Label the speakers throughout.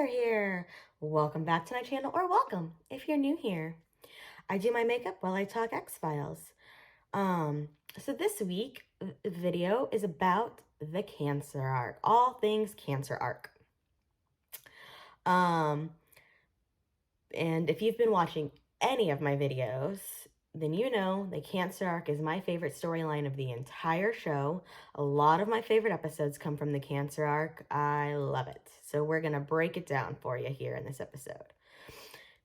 Speaker 1: here. Welcome back to my channel, or welcome if you're new here. I do my makeup while I talk X-Files. So this week video is about the Cancer arc, all things Cancer arc. And if you've been watching any of my videos, then you know the Cancer arc is my favorite storyline of the entire show. A lot of my favorite episodes come from the Cancer arc. I love it. So we're going to break it down for you here in this episode.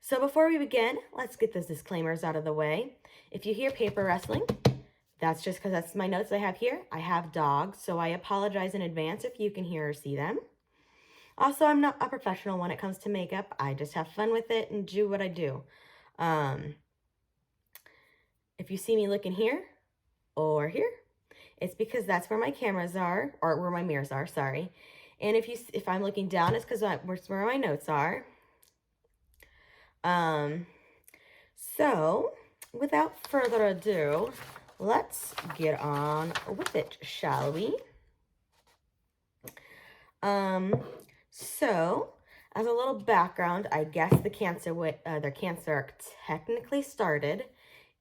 Speaker 1: So before we begin, let's get those disclaimers out of the way. If you hear paper rustling, that's just because that's my notes I have here. I have dogs, so I apologize in advance if you can hear or see them. Also, I'm not a professional when it comes to makeup. I just have fun with it and do what I do. If you see me looking here or here, it's because that's where my cameras are, or where my mirrors are, sorry. And if I'm looking down, it's because where my notes are. So without further ado, let's get on with it, shall we? So as a little background, I guess their Cancer arc technically started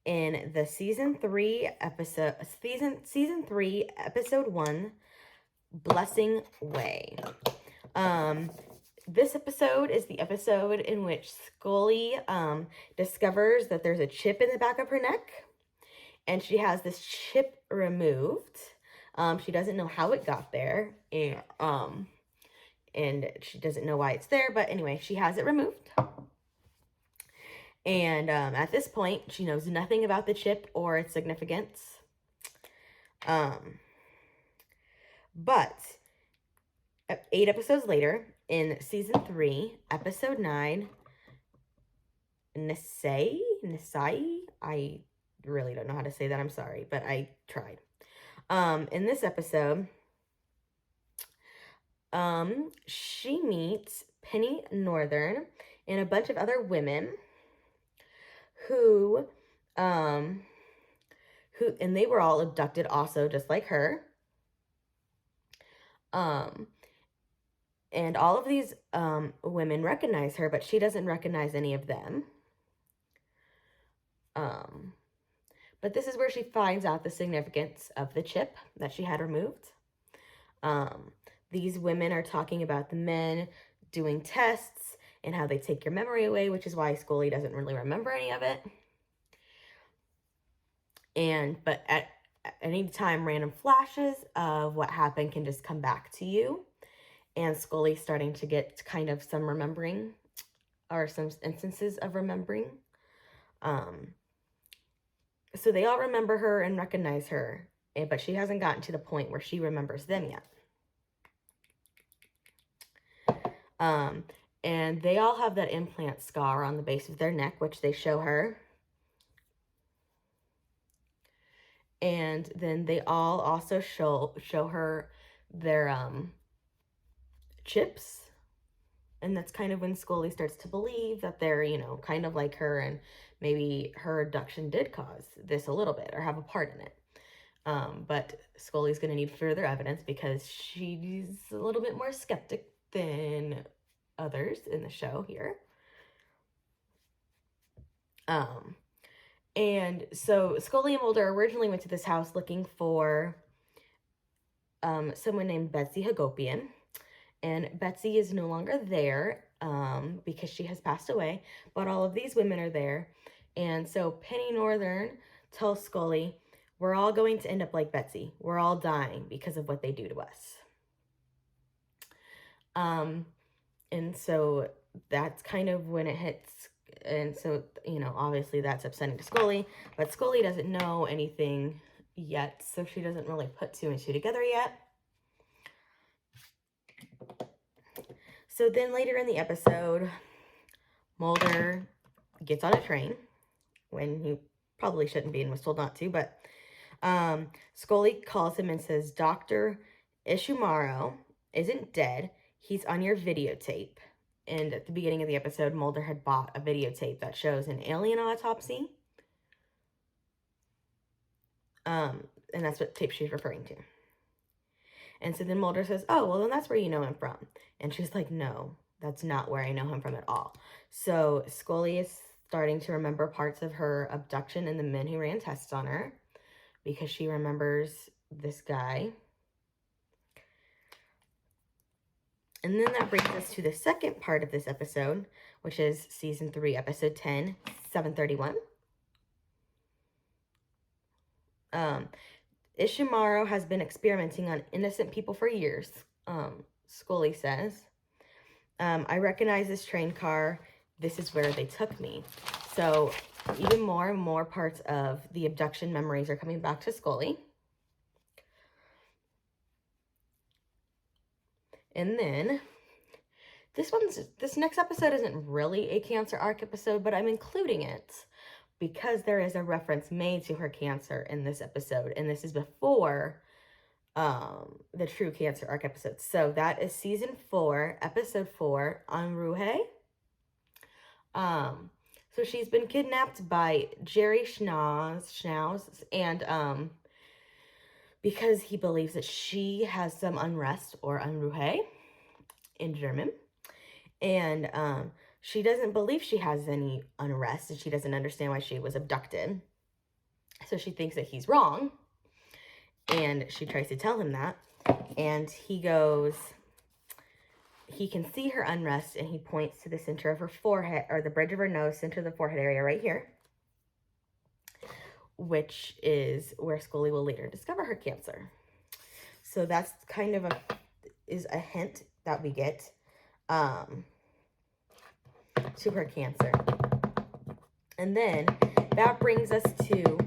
Speaker 1: in the season 3 episode 1, Blessing Way. This episode is the episode in which Scully discovers that there's a chip in the back of her neck, and she has this chip removed. She doesn't know how it got there, and she doesn't know why it's there, but anyway, she has it removed. And at this point, she knows nothing about the chip or its significance. But 8 episodes later, in season 3, episode 9, Nisei? I really don't know how to say that. I'm sorry, but I tried. In this episode, she meets Penny Northern and a bunch of other women who and they were all abducted also, just like her. And all of these women recognize her, but she doesn't recognize any of them. But this is where she finds out the significance of the chip that she had removed. These women are talking about the men doing tests and how they take your memory away, which is why Scully doesn't really remember any of it. But at any time, random flashes of what happened can just come back to you. And Scully's starting to get kind of some remembering, or some instances of remembering. So they all remember her and recognize her, but she hasn't gotten to the point where she remembers them yet. And they all have that implant scar on the base of their neck, which they show her. And then they all also show her their chips. And that's kind of when Scully starts to believe that they're, kind of like her, and maybe her abduction did cause this a little bit or have a part in it. But Scully's going to need further evidence because she's a little bit more skeptic than others in the show here. And so Scully and Mulder originally went to this house looking for someone named Betsy Hagopian. And Betsy is no longer there because she has passed away. But all of these women are there. And so Penny Northern tells Scully, we're all going to end up like Betsy. We're all dying because of what they do to us. And so that's kind of when it hits. And so, obviously that's upsetting to Scully. But Scully doesn't know anything yet. So she doesn't really put 2 and 2 together yet. So then later in the episode, Mulder gets on a train when he probably shouldn't be and was told not to. But Scully calls him and says, Dr. Ishimaro isn't dead. He's on your videotape. And at the beginning of the episode, Mulder had bought a videotape that shows an alien autopsy. And that's what tape she's referring to. And so then Mulder says, oh, well, then that's where you know him from. And she's like, no, That's not where I know him from at all. So Scully is starting to remember parts of her abduction and the men who ran tests on her because she remembers this guy. And then that brings us to the second part of this episode, which is season 3, episode 10, 731. Ishimaru has been experimenting on innocent people for years, Scully says. I recognize this train car. This is where they took me. So even more and more parts of the abduction memories are coming back to Scully. And then this next episode isn't really a Cancer arc episode, but I'm including it because there is a reference made to her cancer in this episode, and this is before the true Cancer arc episode. So that is season 4, episode 4, UNRUHE. So she's been kidnapped by Jerry Schnauz, and because he believes that she has some unrest, or UNRUHE in German. And she doesn't believe she has any unrest, and she doesn't understand why she was abducted. So she thinks that he's wrong, and she tries to tell him that. And he goes, he can see her unrest, and he points to the center of her forehead, or the bridge of her nose, center of the forehead area right here, which is where Scully will later discover her cancer. So that's kind of a hint that we get to her cancer. And then that brings us to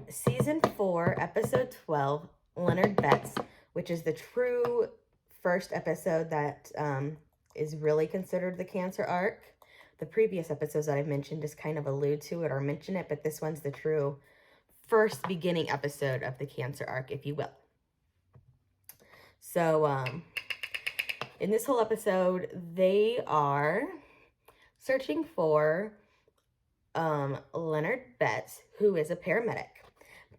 Speaker 1: season 4, episode 12, Leonard Betts, which is the true first episode that is really considered the Cancer arc. The previous episodes that I've mentioned just kind of allude to it or mention it, but this one's the true first beginning episode of the Cancer arc, if you will. So in this whole episode, they are searching for Leonard Betts, who is a paramedic.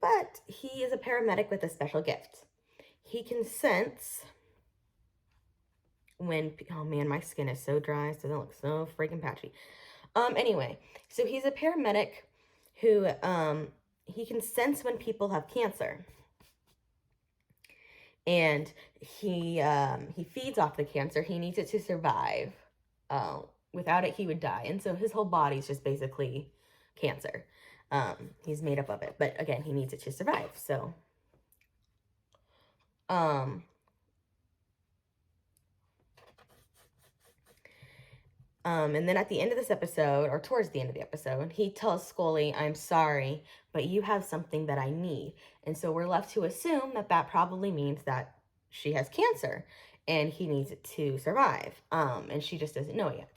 Speaker 1: But he is a paramedic with a special gift. He can sense when, oh man, my skin is so dry, so that looks so freaking patchy. Anyway, so he's a paramedic who, he can sense when people have cancer. And he feeds off the cancer. He needs it to survive. Without it, he would die. And so his whole body's just basically cancer. He's made up of it. But again, he needs it to survive. So, and then at the end of this episode, or towards the end of the episode, he tells Scully, I'm sorry, but you have something that I need. And so we're left to assume that that probably means that she has cancer and he needs it to survive. And she just doesn't know yet.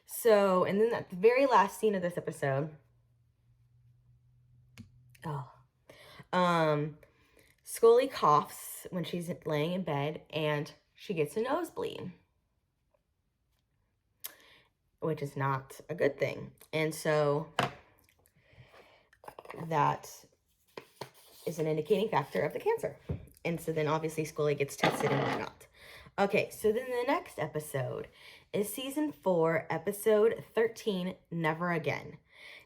Speaker 1: So, and then at the very last scene of this episode, Scully coughs when she's laying in bed and she gets a nosebleed, which is not a good thing. And so that is an indicating factor of the cancer. And so then obviously Scully gets tested and whatnot. Okay, so then the next episode is season 4, episode 13, Never Again.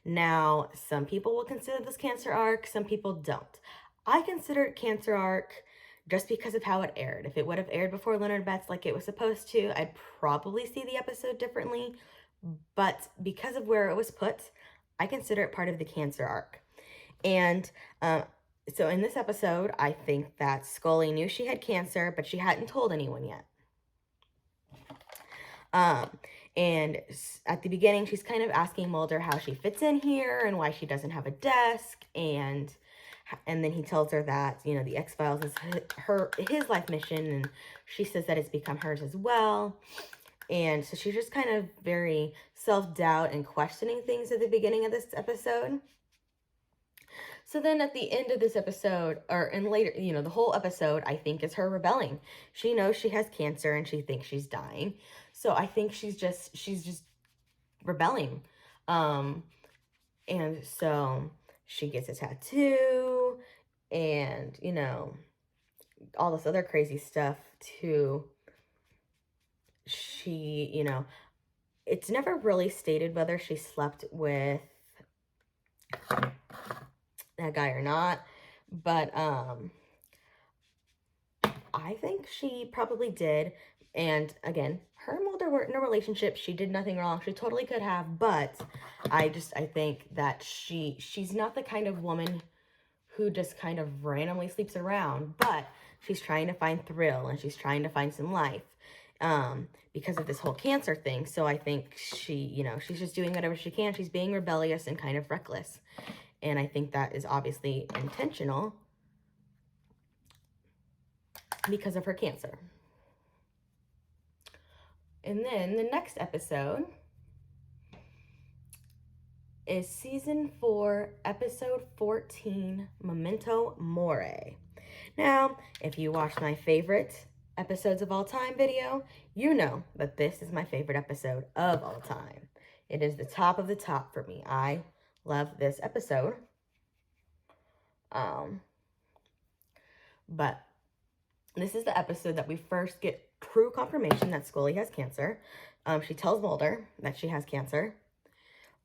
Speaker 1: Now, some people will consider this Cancer arc, some people don't. I consider it Cancer arc just because of how it aired. If it would have aired before Leonard Betts like it was supposed to, I'd probably see the episode differently. But because of where it was put, I consider it part of the Cancer arc. And so in this episode, I think that Scully knew she had cancer, but she hadn't told anyone yet. And at the beginning, she's kind of asking Mulder how she fits in here and why she doesn't have a desk. And then he tells her that, you know, the X-Files is his life mission, and she says that it's become hers as well. And so she's just kind of very self-doubt and questioning things at the beginning of this episode. So then at the end of this episode, or in later, you know, the whole episode, I think is her rebelling. She knows she has cancer and she thinks she's dying. So I think she's just rebelling. And so she gets a tattoo and, you know, all this other crazy stuff to she, you know, it's never really stated whether she slept with that guy or not, but I think she probably did. And again, her and Mulder were in a relationship. She did nothing wrong. She totally could have, but I think that she's not the kind of woman who just kind of randomly sleeps around, but she's trying to find thrill and she's trying to find some life because of this whole cancer thing. So I think she, you know, she's just doing whatever she can. She's being rebellious and kind of reckless. And I think that is obviously intentional because of her cancer. And then the next episode is season 4, episode 14, Memento Mori. Now, if you watch my favorite episodes of all time video, you know that this is my favorite episode of all time. It is the top of the top for me. I love this episode. But this is the episode that we first get true confirmation that Scully has cancer. She tells Mulder that she has cancer.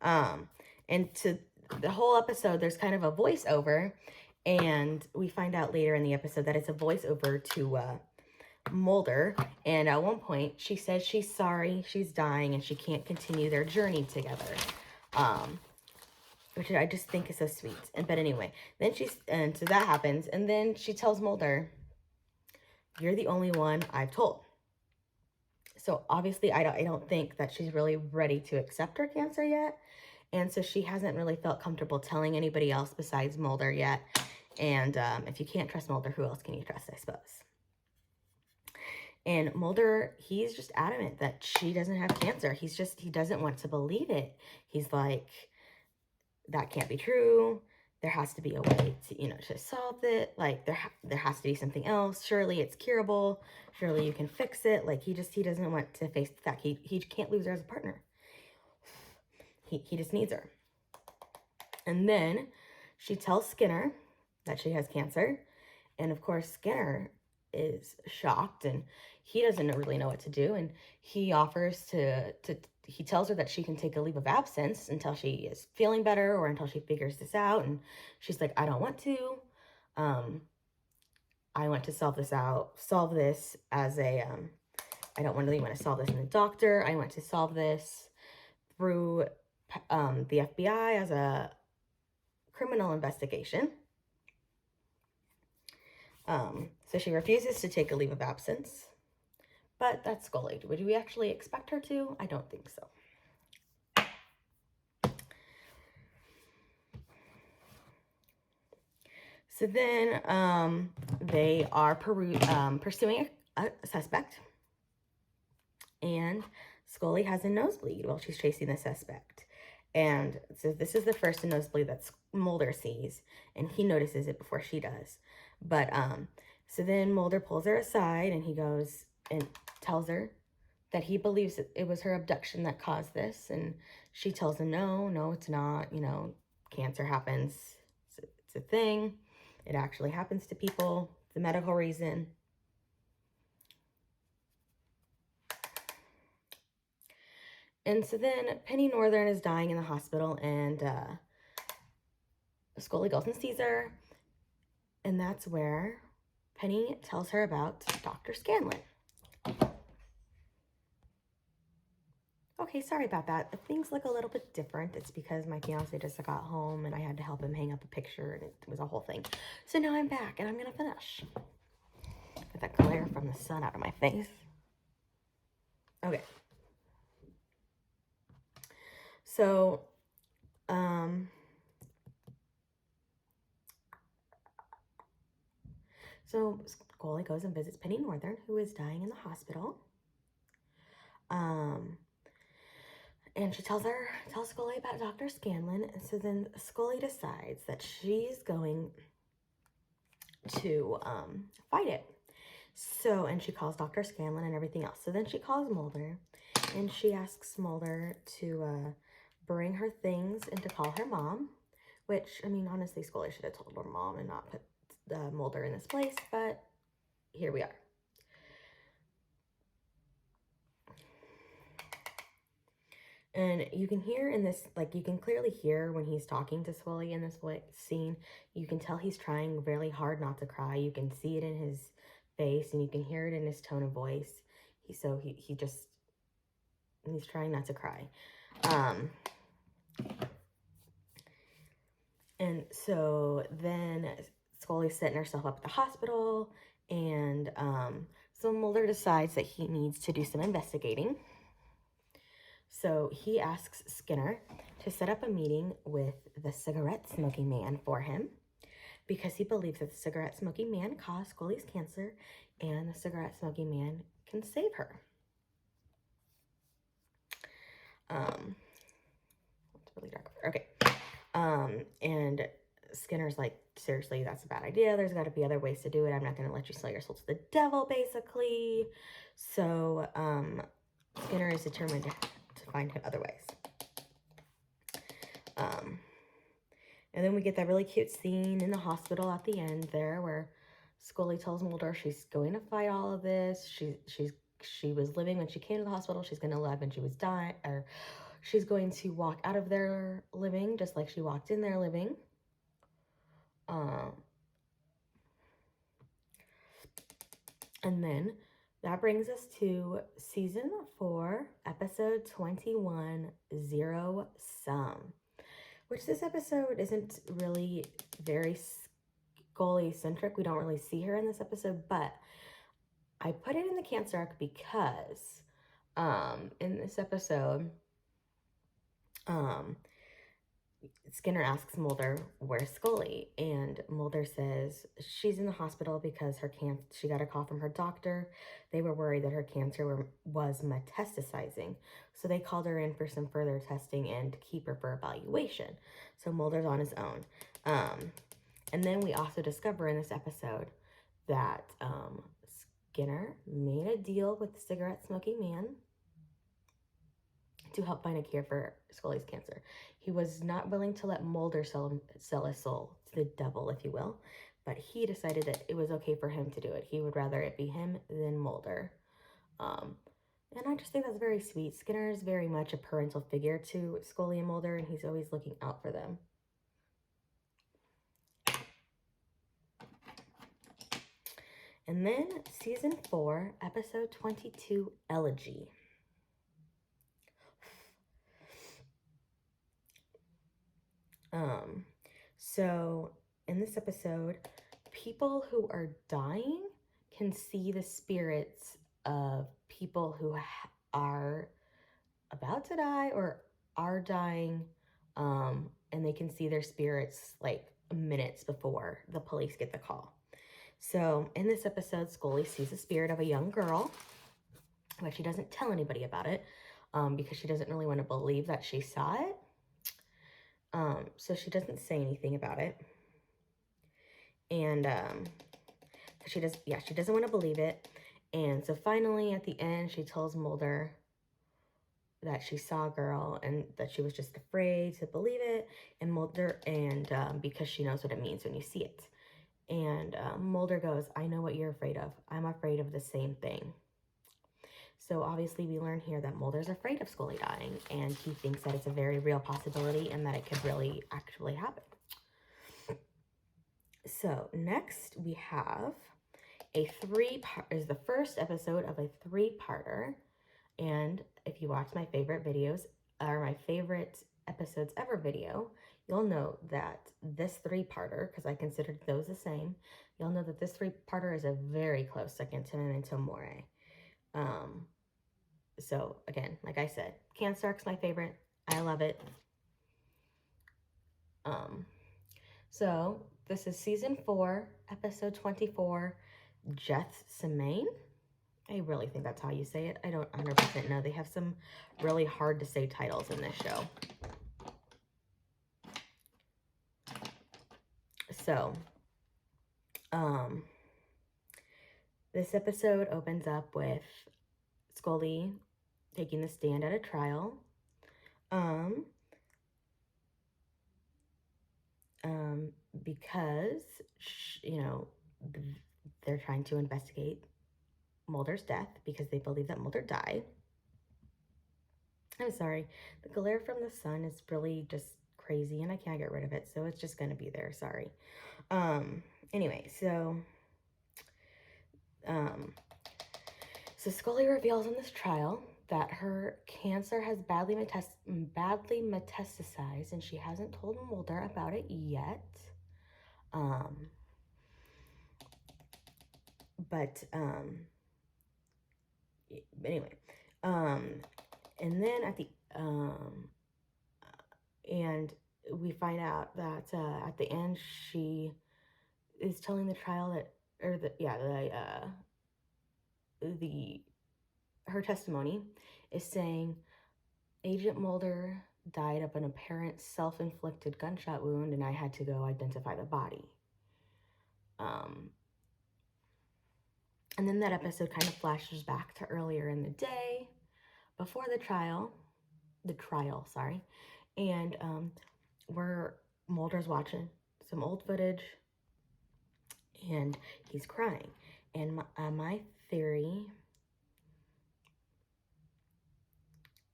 Speaker 1: And to the whole episode, there's kind of a voiceover. And we find out later in the episode that it's a voiceover to Mulder. And at one point, she says she's sorry, she's dying, and she can't continue their journey together. Which I just think is so sweet. But anyway, then so that happens. And then she tells Mulder, you're the only one I've told. So obviously, I don't think that she's really ready to accept her cancer yet. And so she hasn't really felt comfortable telling anybody else besides Mulder yet. And if you can't trust Mulder, who else can you trust, I suppose? And Mulder, he's just adamant that she doesn't have cancer. He doesn't want to believe it. He's like, that can't be true. There has to be a way to, you know, to solve it. Like, there has to be something else. Surely it's curable. Surely you can fix it. Like, he doesn't want to face the fact he can't lose her as a partner. He just needs her. And then she tells Skinner that she has cancer. And of course, Skinner is shocked and he doesn't really know what to do. And he offers he tells her that she can take a leave of absence until she is feeling better or until she figures this out. And she's like, I don't want to. I want to solve this as a, I don't really want to solve this in the doctor. I want to solve this through the FBI as a criminal investigation. So she refuses to take a leave of absence. But that's Scully. Would we actually expect her to? I don't think so. So then they are pursuing a suspect. And Scully has a nosebleed while she's chasing the suspect. And so this is the first nosebleed that Mulder sees. And he notices it before she does. But so then Mulder pulls her aside and he goes and tells her that he believes that it was her abduction that caused this. And she tells him, no, it's not. You know, cancer happens. It's a thing. It actually happens to people. It's a medical reason. And so then Penny Northern is dying in the hospital and Scully goes and sees her. And that's where Penny tells her about Dr. Scanlon. Okay, sorry about that. Things look a little bit different. It's because my fiance just got home and I had to help him hang up a picture and it was a whole thing. So now I'm back and I'm gonna finish. Get that glare from the sun out of my face. Okay. So, Scully goes and visits Penny Northern, who is dying in the hospital. And she tells Scully about Dr. Scanlon. And so then Scully decides that she's going to fight it. So, and she calls Dr. Scanlon and everything else. So then she calls Mulder and she asks Mulder to bring her things and to call her mom. Which, I mean, honestly, Scully should have told her mom and not put Mulder in this place. But here we are. And you can hear in this, like, you can clearly hear when he's talking to Scully in this scene, you can tell he's trying really hard not to cry. You can see it in his face, and you can hear it in his tone of voice. He's trying not to cry. And so then Scully's setting herself up at the hospital, and so Mulder decides that he needs to do some investigating. So he asks Skinner to set up a meeting with the cigarette smoking man for him, because he believes that the cigarette smoking man caused Scully's cancer, and the cigarette smoking man can save her. It's really dark. Okay. And Skinner's like, seriously, that's a bad idea. There's got to be other ways to do it. I'm not going to let you sell your soul to the devil, basically. So, Skinner is determined to find other ways. And then we get that really cute scene in the hospital at the end there, where Scully tells Mulder she's going to fight all of this. She was living when she came to the hospital. She's going to live when she was dying, or she's going to walk out of there living just like she walked in there living. And then that brings us to season 4, episode 21, Zero Sum, which this episode isn't really very Scully centric. We don't really see her in this episode, but I put it in the Cancer arc because in this episode, Skinner asks Mulder, where's Scully? And Mulder says she's in the hospital because she got a call from her doctor. They were worried that her cancer was metastasizing. So they called her in for some further testing and to keep her for evaluation. So Mulder's on his own. And then we also discover in this episode that Skinner made a deal with the cigarette smoking man to help find a cure for Scully's cancer. He was not willing to let Mulder sell his soul to the devil, if you will, but he decided that it was okay for him to do it. He would rather it be him than Mulder. And I just think that's very sweet. Skinner is very much a parental figure to Scully and Mulder, and he's always looking out for them. And then season 4, episode 22, Elegy. So in this episode, people who are dying can see the spirits of people who are about to die or are dying, and they can see their spirits like minutes before the police get the call. So in this episode, Scully sees the spirit of a young girl, but she doesn't tell anybody about it because she doesn't really want to believe that she saw it. So she doesn't say anything about it. And she doesn't want to believe it. And so finally at the end, she tells Mulder that she saw a girl and that she was just afraid to believe it. And Mulder, because she knows what it means when you see it. And Mulder goes, I know what you're afraid of. I'm afraid of the same thing. So obviously we learn here that Mulder's afraid of Scully dying, and he thinks that it's a very real possibility and that it could really actually happen. So next we have the first episode of a 3-parter. And if you watch my favorite videos, or my favorite episodes ever video, you'll know that this 3-parter, because I considered those the same, you'll know that this 3-parter is a very close second to MEMENTO MORI. So again, like I said, Cancer arc's my favorite. I love it. So this is season 4, episode 24, GETHSEMANE. I really think that's how you say it. I don't 100% know. They have some really hard to say titles in this show. So, this episode opens up with Scully taking the stand at a trial. Because, they're trying to investigate Mulder's death because they believe that Mulder died. I'm sorry. The glare from the sun is really just crazy and I can't get rid of it. So it's just going to be there. Sorry. Anyway, so Scully reveals in this trial that her cancer has badly metastasized and she hasn't told Mulder about it yet. Anyway, and then at the, and we find out that at the end she is telling the trial that, or the, yeah, her testimony is saying Agent Mulder died of an apparent self-inflicted gunshot wound and I had to go identify the body. And then that episode kind of flashes back to earlier in the day, before the trial, sorry, and where Mulder's watching some old footage, and he's crying. And my theory,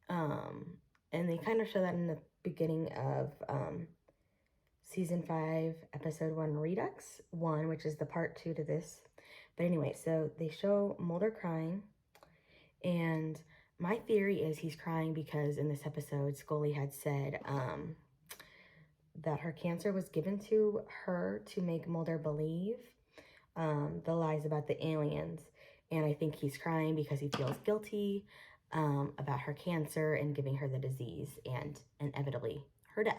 Speaker 1: and they kind of show that in the beginning of season 5, episode 1, Redux 1, which is the part 2 to this. But anyway, so they show Mulder crying, and my theory is he's crying because in this episode, Scully had said that her cancer was given to her to make Mulder believe the lies about the aliens. And I think he's crying because he feels guilty about her cancer and giving her the disease and inevitably her death.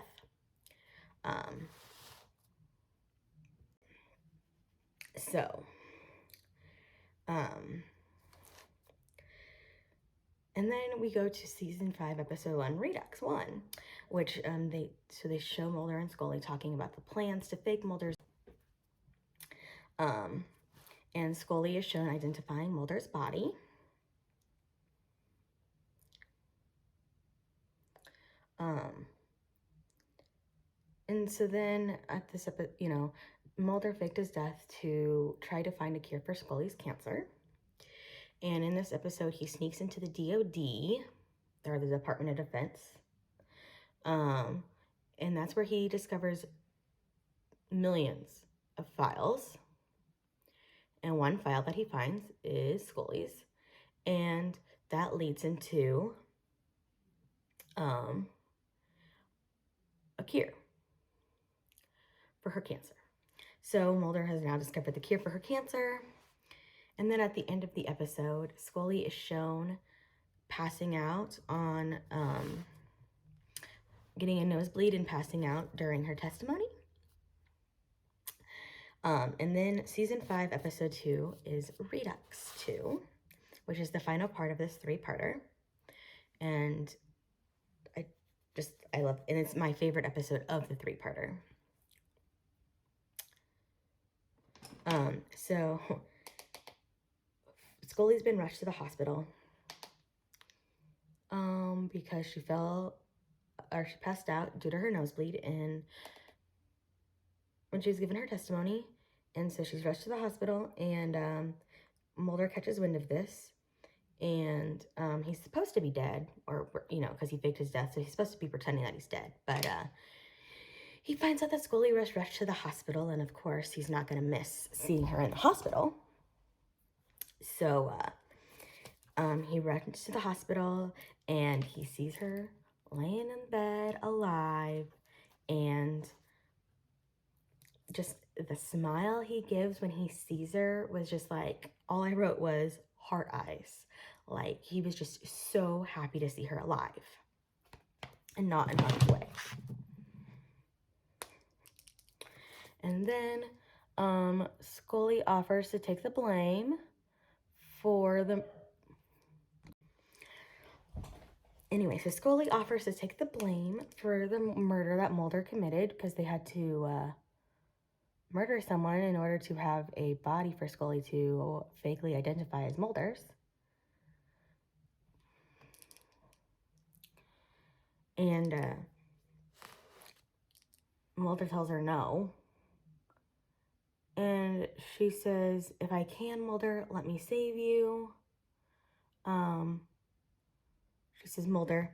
Speaker 1: And then we go to season 5, episode 1, Redux 1, which they show Mulder and Scully talking about the plans to fake Mulder's, and Scully is shown identifying Mulder's body. And so then at this episode, Mulder faked his death to try to find a cure for Scully's cancer. And in this episode, he sneaks into the DOD, or the Department of Defense. And that's where he discovers millions of files. And one file that he finds is Scully's. And that leads into a cure for her cancer. So Mulder has now discovered the cure for her cancer. And then at the end of the episode, Scully is shown passing out on, getting a nosebleed and passing out during her testimony. And then season 5, episode 2 is Redux 2, which is the final part of this 3-parter. And I love, and it's my favorite episode of the 3-parter. So Scully's been rushed to the hospital because she passed out due to her nosebleed and when she was giving her testimony. And so she's rushed to the hospital, and Mulder catches wind of this, and he's supposed to be dead, or, because he faked his death, so he's supposed to be pretending that he's dead. But he finds out that Scully was rushed to the hospital, and of course, he's not going to miss seeing her in the hospital. So he rushes to the hospital, and he sees her laying in bed alive, and just the smile he gives when he sees her was just like, all I wrote was heart eyes. Like, he was just so happy to see her alive and not in harm's way. And then Scully offers to take the blame for the... Anyway, so Scully offers to take the blame for the murder that Mulder committed because they had to murder someone in order to have a body for Scully to fakely identify as Mulder's. And Mulder tells her no. And she says, if I can, Mulder, let me save you. She says, Mulder,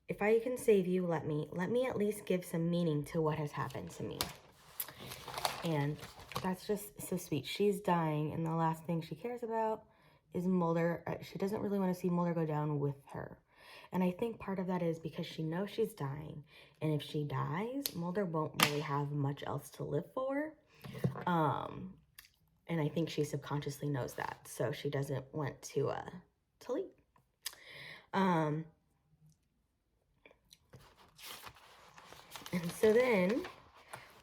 Speaker 1: if I can save you, let me at least give some meaning to what has happened to me. And that's just so sweet. She's dying, and the last thing she cares about is Mulder. She doesn't really want to see Mulder go down with her. And I think part of that is because she knows she's dying. And if she dies, Mulder won't really have much else to live for. And I think she subconsciously knows that. So she doesn't want to leave. And so then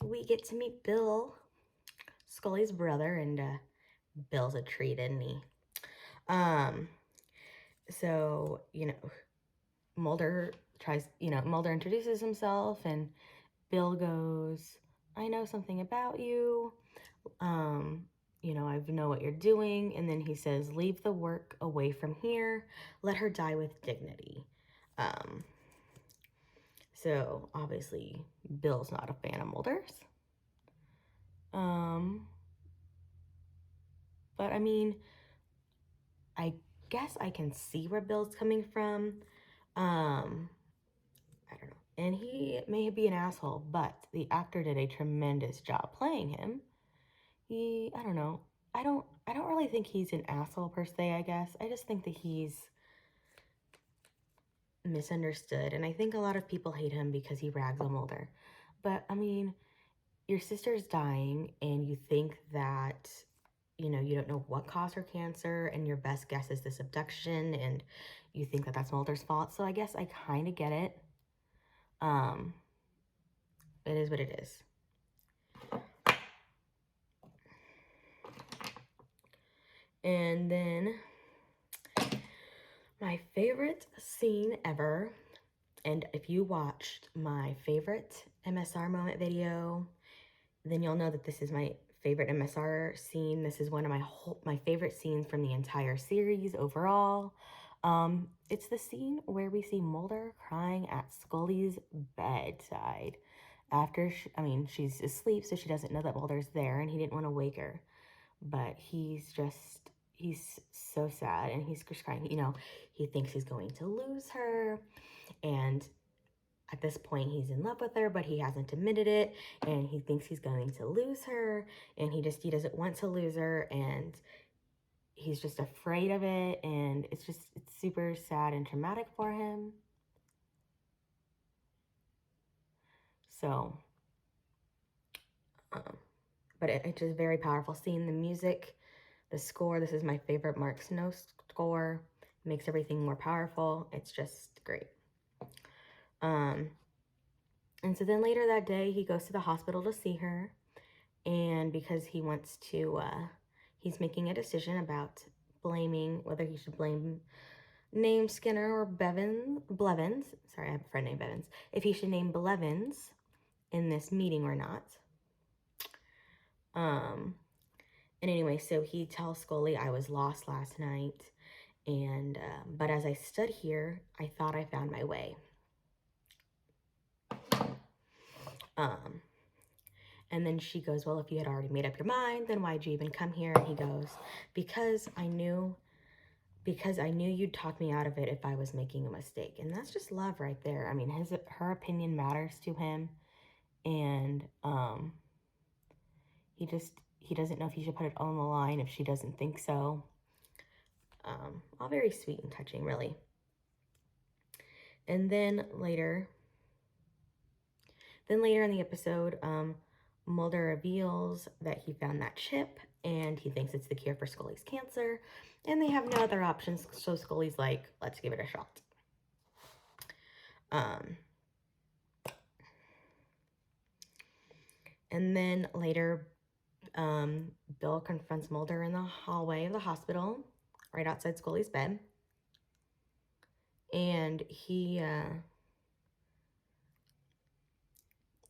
Speaker 1: we get to meet Bill, Scully's brother, and Bill's a treat, isn't he? So, you know, Mulder introduces himself, and Bill goes, I know something about you. You know, I know what you're doing. And then he says, leave the work away from here. Let her die with dignity. So obviously Bill's not a fan of Mulder's. But I mean, I guess I can see where Bill's coming from. I don't know. And he may be an asshole, but the actor did a tremendous job playing him. I don't know. I don't really think he's an asshole per se, I guess. I just think that he's misunderstood. And I think a lot of people hate him because he rags on Mulder. But I mean, your sister's dying and you think that, you know, you don't know what caused her cancer and your best guess is this abduction and you think that that's Mulder's fault. So I guess I kind of get it. It is what it is. And then my favorite scene ever, and if you watched my favorite MSR moment video, then you'll know that this is my favorite MSR scene. This is one of my favorite scenes from the entire series overall. It's the scene where we see Mulder crying at Scully's bedside after she's asleep, so she doesn't know that Mulder's there, and he didn't want to wake her. But he's so sad, and he's just crying. You know, he thinks he's going to lose her, and at this point he's in love with her, but he hasn't admitted it, and he thinks he's going to lose her, and he doesn't want to lose her, and he's just afraid of it, and it's super sad and traumatic for him. So, but it's just a very powerful scene. The music, the score, this is my favorite Mark Snow score. It makes everything more powerful. It's just great. And so then later that day, he goes to the hospital to see her. And because he wants to, he's making a decision about blaming, whether he should blame name Skinner or Blevins. Sorry, I have a friend named Bevins. If he should name Blevins in this meeting or not. And anyway, so he tells Scully, I was lost last night. And, but as I stood here, I thought I found my way. And then she goes, well, if you had already made up your mind, then why'd you even come here? And he goes, because I knew you'd talk me out of it if I was making a mistake. And that's just love right there. I mean, her opinion matters to him. And he doesn't know if he should put it on the line if she doesn't think so. All very sweet and touching, really. And then later in the episode, Mulder reveals that he found that chip and he thinks it's the cure for Scully's cancer, and they have no other options, so Scully's like, let's give it a shot. And then later, Bill confronts Mulder in the hallway of the hospital, right outside Scully's bed, and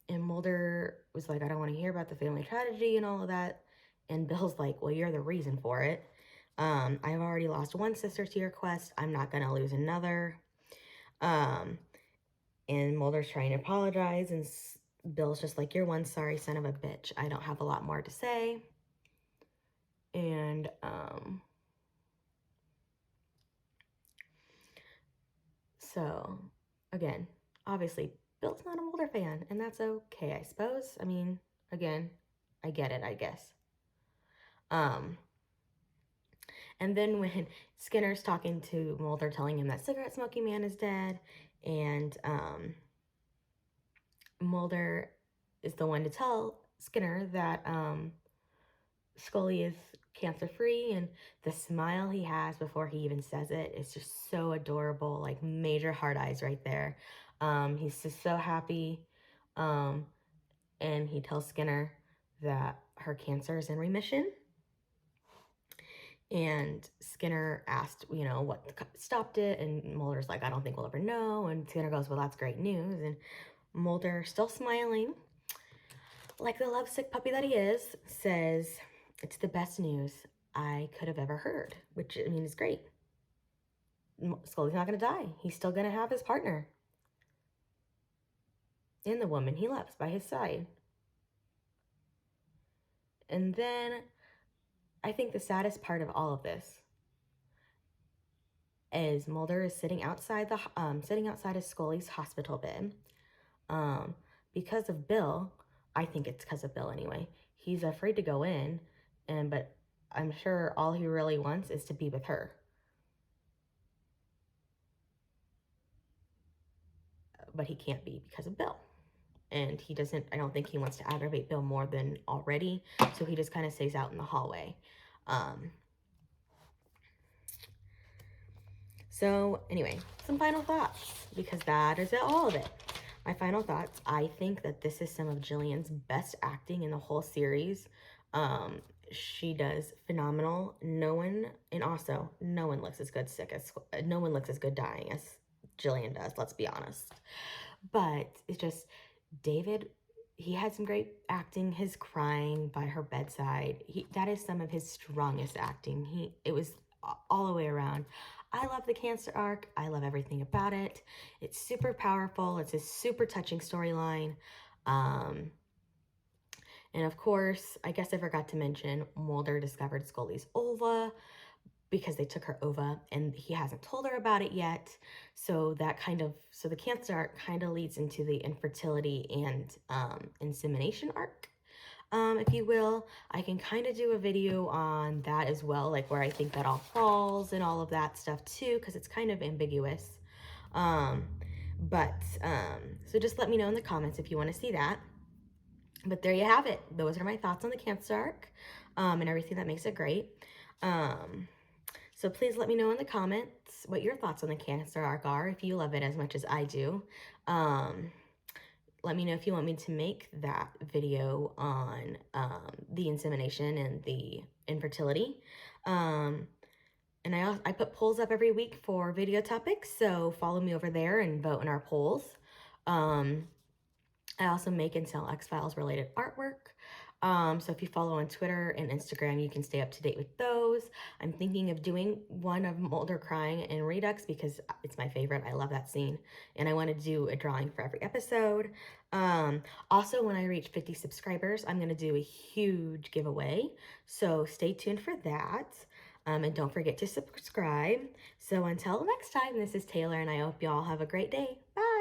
Speaker 1: and Mulder was like, I don't want to hear about the family tragedy and all of that. And Bill's like, well, you're the reason for it. I've already lost one sister to your quest. I'm not going to lose another. And Mulder's trying to apologize. And Bill's just like, you're one sorry son of a bitch. I don't have a lot more to say. And, so, again, obviously, Bill's not a Mulder fan, and that's okay, I suppose. I mean, again, I get it, I guess. And then when Skinner's talking to Mulder, telling him that cigarette smoking man is dead, and Mulder is the one to tell Skinner that Scully is cancer-free, and the smile he has before he even says it is just so adorable, like major heart eyes right there. He's just so happy, and he tells Skinner that her cancer is in remission. And Skinner asked, what stopped it, and Mulder's like, I don't think we'll ever know, and Skinner goes, well, that's great news, and Mulder, still smiling, like the lovesick puppy that he is, says, it's the best news I could have ever heard, which, I mean, is great. Scully's not going to die. He's still going to have his partner and the woman he loves by his side. And then I think the saddest part of all of this is Mulder is sitting outside of Scully's hospital bed, because of Bill. I think it's because of Bill anyway. He's afraid to go in, but I'm sure all he really wants is to be with her. But he can't be because of Bill. And I don't think he wants to aggravate Bill more than already, so he just kind of stays out in the hallway. So anyway, some final thoughts, because that is all of it. My final thoughts, I think that this is some of Jillian's best acting in the whole series. She does phenomenal. No one looks as good dying as Jillian does, let's be honest. But it's just, David, he had some great acting. His crying by her bedside, that is some of his strongest acting. It was all the way around. I love the cancer arc. I love everything about it. It's super powerful. It's a super touching storyline. And of course, I guess I forgot to mention, Mulder discovered Scully's ova because they took her ova, and he hasn't told her about it yet. So the cancer arc kind of leads into the infertility and insemination arc, if you will. I can kind of do a video on that as well, like where I think that all falls and all of that stuff too, because it's kind of ambiguous. So just let me know in the comments if you want to see that. But there you have it. Those are my thoughts on the cancer arc, and everything that makes it great. So please let me know in the comments what your thoughts on the cancer arc are, if you love it as much as I do. Let me know if you want me to make that video on the insemination and the infertility. And I put polls up every week for video topics, so follow me over there and vote in our polls. I also make and sell X-Files related artwork. So if you follow on Twitter and Instagram, you can stay up to date with those. I'm thinking of doing one of Mulder crying in Redux because it's my favorite. I love that scene. And I want to do a drawing for every episode. Also, when I reach 50 subscribers, I'm going to do a huge giveaway. So stay tuned for that. And don't forget to subscribe. So until next time, this is Taylor, and I hope you all have a great day. Bye.